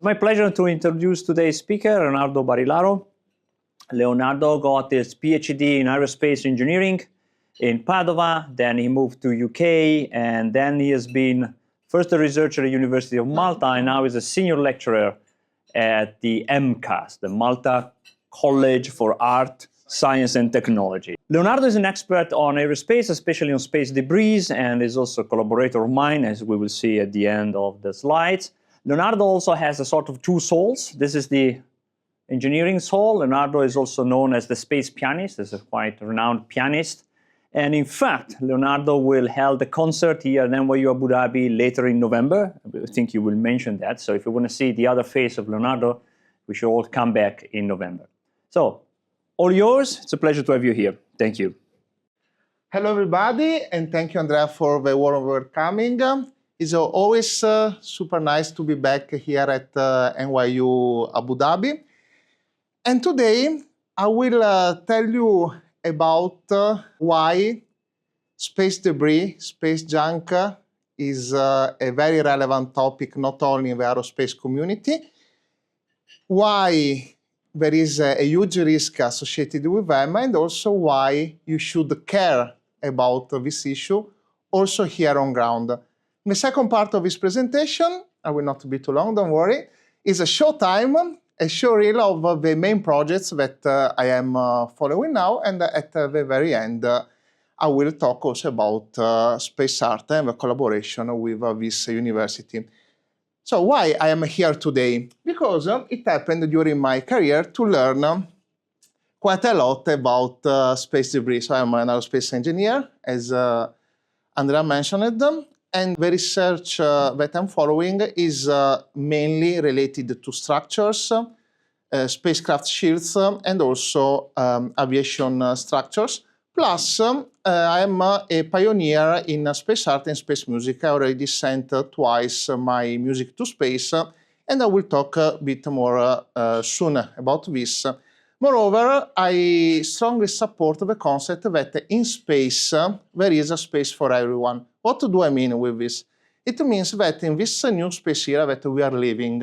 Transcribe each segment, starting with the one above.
My pleasure to introduce today's speaker, Leonardo Barilaro. Leonardo got his PhD in aerospace engineering in Padova, then he moved to UK, and then he has been first a researcher at the University of Malta, and now is a senior lecturer at the MCAS, the Malta College for Art, Science and Technology. Leonardo is an expert on aerospace, especially on space debris, and is also a collaborator of mine, as we will see at the end of the slides. Leonardo also has a sort of two souls. This is the engineering soul. Leonardo is also known as the space pianist. He's a quite renowned pianist. And in fact, Leonardo will hold a concert here at NYU Abu Dhabi later in November. I think you will mention that. So if you want to see the other face of Leonardo, we should all come back in November. So, all yours. It's a pleasure to have you here. Thank you. Hello, everybody, and thank you, Andrea, for the warm welcoming. It's always super nice to be back here at NYU Abu Dhabi. And today, I will tell you about why space debris, space junk, is a very relevant topic, not only in the aerospace community, why there is a huge risk associated with them, and also why you should care about this issue, also here on ground. The second part of this presentation, I will not be too long, don't worry, is a showtime, a showreel of the main projects that I am following now, and at the very end, I will talk also about space art and the collaboration with this university. So why I am here today? Because it happened during my career to learn quite a lot about space debris. So I'm an aerospace engineer, as Andrea mentioned, and the research that I'm following is mainly related to structures, spacecraft shields, and also aviation structures. Plus, I am a pioneer in space art and space music. I already sent twice my music to space, and I will talk a bit more soon about this. Moreover, I strongly support the concept that in space, there is a space for everyone. What do I mean with this? It means that in this new space era that we are living,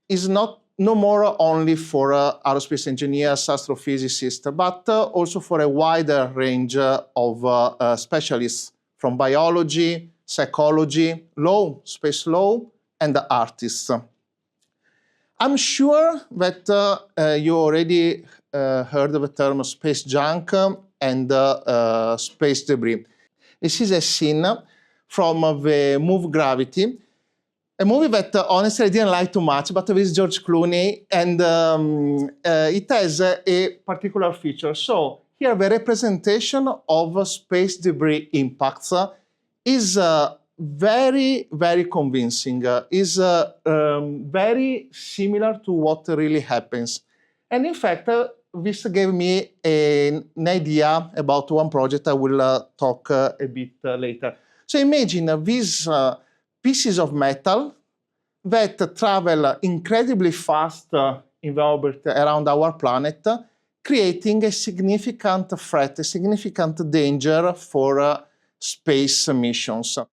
is no more only for aerospace engineers, astrophysicists, but also for a wider range of specialists from biology, psychology, law, space law, and artists. I'm sure that you already heard of the term space junk and space debris. This is a scene from the movie Gravity, a movie that honestly I didn't like too much, but with George Clooney, and it has a particular feature. So here the representation of space debris impacts is very, very convincing, is very similar to what really happens. And in fact, this gave me an idea about one project I will talk a bit later. So imagine these pieces of metal that travel incredibly fast in the orbit around our planet, creating a significant threat, a significant danger for space missions.